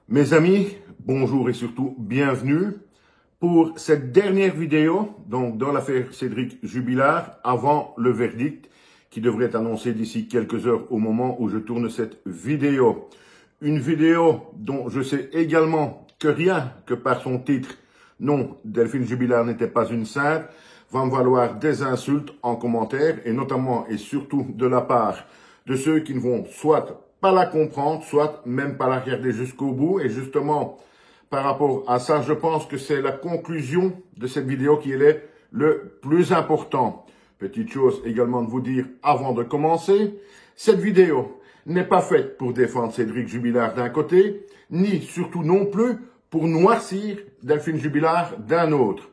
Mes amis, bonjour et surtout bienvenue pour cette dernière vidéo, donc dans l'affaire Cédric Jubilard, avant le verdict qui devrait être annoncé d'ici quelques heures au moment où je tourne cette vidéo. Une vidéo dont je sais également que rien que par son titre, non, Delphine Jubilard n'était pas une sainte, va me valoir des insultes en commentaire et notamment et surtout de la part de ceux qui ne vont soit pas la comprendre, soit même pas la regarder jusqu'au bout. Et justement, par rapport à ça, je pense que c'est la conclusion de cette vidéo qui est le plus important. Petite chose également de vous dire avant de commencer, cette vidéo n'est pas faite pour défendre Cédric Jubilard d'un côté, ni surtout non plus pour noircir Delphine Jubilard d'un autre.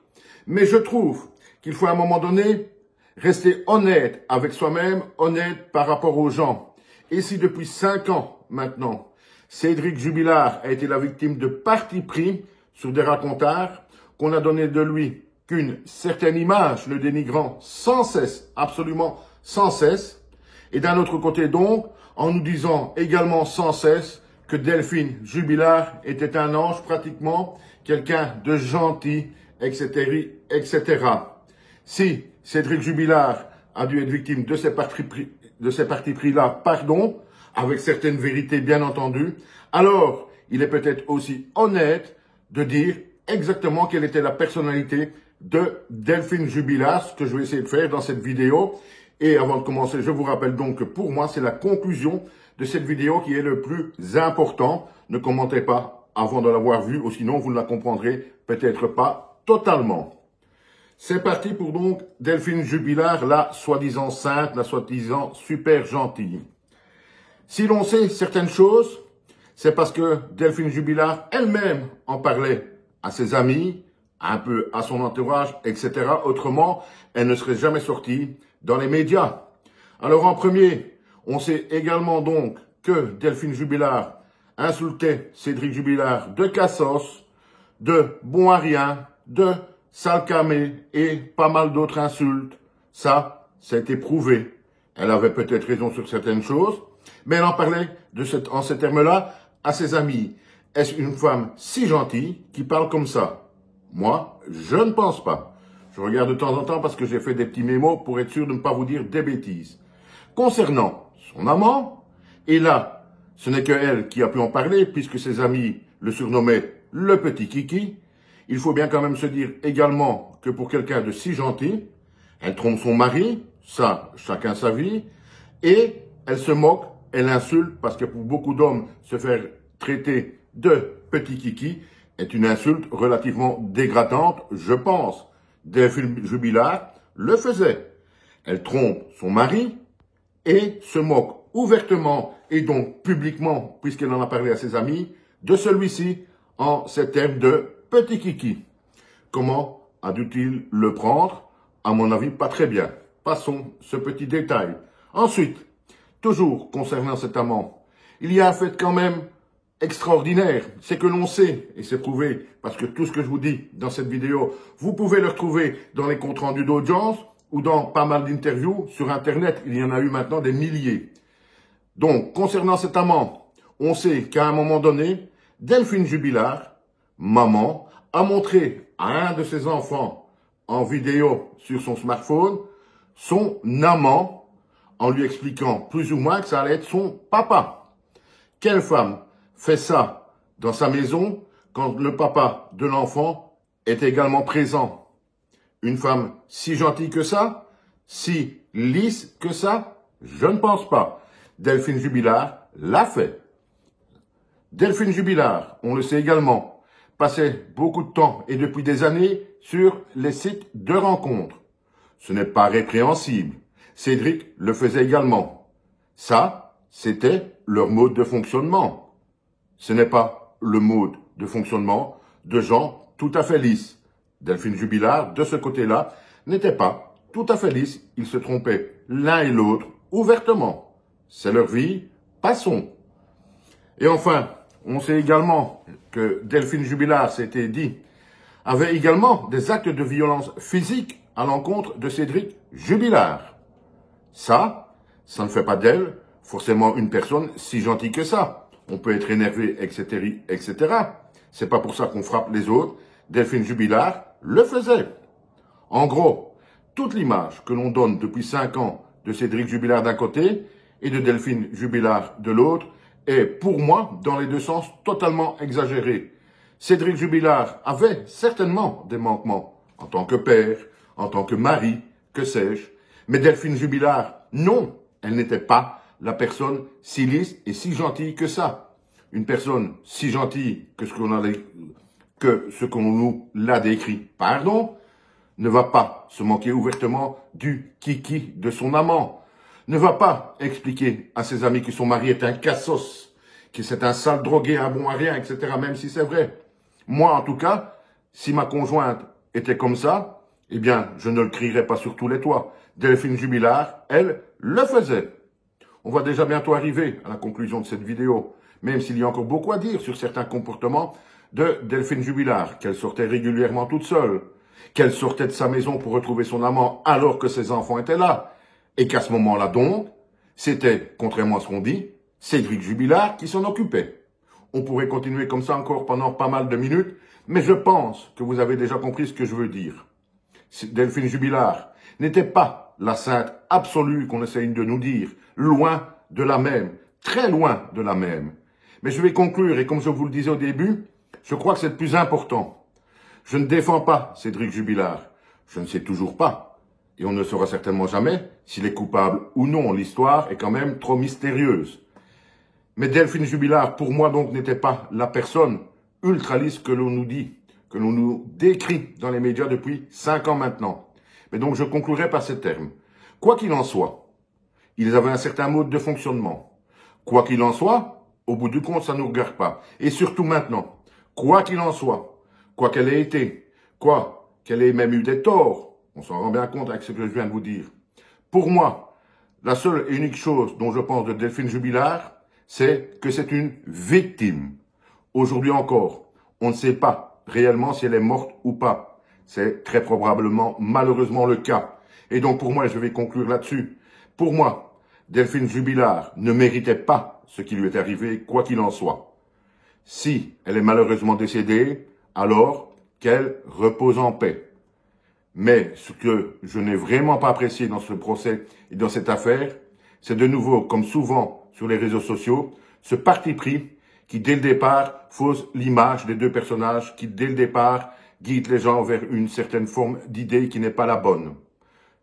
Mais je trouve qu'il faut à un moment donné rester honnête avec soi-même, honnête par rapport aux gens. Et si depuis 5 ans maintenant, Cédric Jubilard a été la victime de partis pris sur des racontards, qu'on a donné de lui qu'une certaine image, le dénigrant sans cesse, absolument sans cesse, et d'un autre côté donc, en nous disant également sans cesse que Delphine Jubilard était un ange pratiquement, quelqu'un de gentil, etc., etc. Si Cédric Jubilard a dû être victime de ces partis pris-là, pardon, avec certaines vérités bien entendu, alors il est peut-être aussi honnête de dire exactement quelle était la personnalité de Delphine Jubilard, ce que je vais essayer de faire dans cette vidéo. Et avant de commencer, je vous rappelle donc que pour moi, c'est la conclusion de cette vidéo qui est le plus important. Ne commentez pas avant de l'avoir vue, ou sinon vous ne la comprendrez peut-être pas totalement. C'est parti pour donc Delphine Jubilard, la soi-disant sainte, la soi-disant super gentille. Si l'on sait certaines choses, c'est parce que Delphine Jubilard elle-même en parlait à ses amis, un peu à son entourage, etc. Autrement, elle ne serait jamais sortie dans les médias. Alors en premier, on sait également donc que Delphine Jubilard insultait Cédric Jubilard de cassos, de bon à rien, de sale camé et pas mal d'autres insultes. Ça a été prouvé. Elle avait peut-être raison sur certaines choses, mais elle en parlait en ces termes-là à ses amis. Est-ce une femme si gentille qui parle comme ça? Moi, je ne pense pas. Je regarde de temps en temps parce que j'ai fait des petits mémos pour être sûr de ne pas vous dire des bêtises. Concernant son amant, et là, ce n'est que elle qui a pu en parler puisque ses amis le surnommaient le petit Kiki. Il faut bien quand même se dire également que pour quelqu'un de si gentil, elle trompe son mari, ça, chacun sa vie, et elle se moque, elle insulte, parce que pour beaucoup d'hommes, se faire traiter de petit Kiki est une insulte relativement dégradante, je pense. Delphine Jubilard le faisait. Elle trompe son mari et se moque ouvertement et donc publiquement, puisqu'elle en a parlé à ses amis, de celui-ci en ces termes de petit Kiki. Comment a dû-il le prendre? À mon avis, pas très bien. Passons ce petit détail. Ensuite, toujours concernant cet amant, il y a un fait quand même extraordinaire. C'est que l'on sait, et c'est prouvé, parce que tout ce que je vous dis dans cette vidéo, vous pouvez le retrouver dans les comptes rendus d'audience ou dans pas mal d'interviews sur Internet. Il y en a eu maintenant des milliers. Donc, concernant cet amant, on sait qu'à un moment donné, Delphine Jubilard, maman, a montré à un de ses enfants en vidéo sur son smartphone son amant en lui expliquant plus ou moins que ça allait être son papa. Quelle femme fait ça dans sa maison quand le papa de l'enfant est également présent? Une femme si gentille que ça? Si lisse que ça? Je ne pense pas. Delphine Jubilard l'a fait. Delphine Jubilard, on le sait également, passait beaucoup de temps et depuis des années sur les sites de rencontres. Ce n'est pas répréhensible. Cédric le faisait également. Ça, c'était leur mode de fonctionnement. Ce n'est pas le mode de fonctionnement de gens tout à fait lisses. Delphine Jubilard, de ce côté-là, n'était pas tout à fait lisse. Ils se trompaient l'un et l'autre ouvertement. C'est leur vie, passons. Et enfin, on sait également que Delphine Jubilard, c'était dit, avait également des actes de violence physique à l'encontre de Cédric Jubilard. Ça ne fait pas d'elle forcément une personne si gentille que ça. on peut être énervé, etc., etc. C'est pas pour ça qu'on frappe les autres. Delphine Jubilard le faisait. En gros, toute l'image que l'on donne depuis 5 ans de Cédric Jubilard d'un côté et de Delphine Jubilard de l'autre est, pour moi, dans les deux sens, totalement exagérée. Cédric Jubilard avait certainement des manquements, en tant que père, en tant que mari, que sais-je. Mais Delphine Jubilard, non, elle n'était pas la personne si lisse et si gentille que ça. Une personne si gentille que ce qu'on nous l'a décrit, pardon, ne va pas se moquer ouvertement du kiki de son amant, ne va pas expliquer à ses amis que son mari est un cassos, que c'est un sale drogué, un bon à rien, etc., même si c'est vrai. Moi, en tout cas, si ma conjointe était comme ça, eh bien, je ne le crierais pas sur tous les toits. Delphine Jubilard, elle, le faisait. On va déjà bientôt arriver à la conclusion de cette vidéo, même s'il y a encore beaucoup à dire sur certains comportements de Delphine Jubilard, qu'elle sortait régulièrement toute seule, qu'elle sortait de sa maison pour retrouver son amant alors que ses enfants étaient là, et qu'à ce moment-là donc, c'était, contrairement à ce qu'on dit, Cédric Jubilard qui s'en occupait. On pourrait continuer comme ça encore pendant pas mal de minutes, mais je pense que vous avez déjà compris ce que je veux dire. Delphine Jubilard n'était pas la sainte absolue qu'on essaye de nous dire, loin de la même, très loin de la même. Mais je vais conclure, et comme je vous le disais au début, je crois que c'est le plus important. Je ne défends pas Cédric Jubilard. Je ne sais toujours pas, et on ne saura certainement jamais, s'il est coupable ou non. L'histoire est quand même trop mystérieuse. Mais Delphine Jubilard, pour moi donc, n'était pas la personne ultra lisse que l'on nous dit, que l'on nous décrit dans les médias depuis 5 ans maintenant. Mais donc je conclurai par ces termes. Quoi qu'il en soit, ils avaient un certain mode de fonctionnement. Quoi qu'il en soit, au bout du compte, ça ne nous regarde pas. Et surtout maintenant, quoi qu'il en soit, quoi qu'elle ait été, quoi qu'elle ait même eu des torts, on s'en rend bien compte avec ce que je viens de vous dire. Pour moi, la seule et unique chose dont je pense de Delphine Jubilard, c'est que c'est une victime. Aujourd'hui encore, on ne sait pas réellement si elle est morte ou pas. C'est très probablement, malheureusement, le cas. Et donc pour moi, je vais conclure là-dessus. Pour moi, Delphine Jubilard ne méritait pas ce qui lui est arrivé, quoi qu'il en soit. Si elle est malheureusement décédée, alors qu'elle repose en paix. Mais ce que je n'ai vraiment pas apprécié dans ce procès et dans cette affaire, c'est de nouveau, comme souvent sur les réseaux sociaux, ce parti pris qui, dès le départ, fausse l'image des deux personnages, qui, dès le départ, guide les gens vers une certaine forme d'idée qui n'est pas la bonne.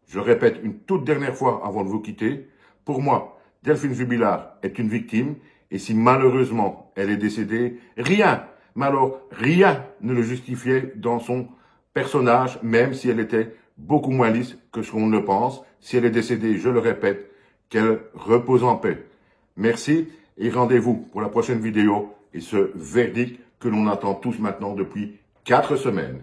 Je répète une toute dernière fois avant de vous quitter, pour moi, Delphine Jubilard est une victime, et si malheureusement elle est décédée, rien, mais alors rien ne le justifiait dans son personnage, même si elle était beaucoup moins lisse que ce qu'on ne le pense. Si elle est décédée, je le répète, qu'elle repose en paix. Merci et rendez-vous pour la prochaine vidéo et ce verdict que l'on attend tous maintenant depuis 4 semaines.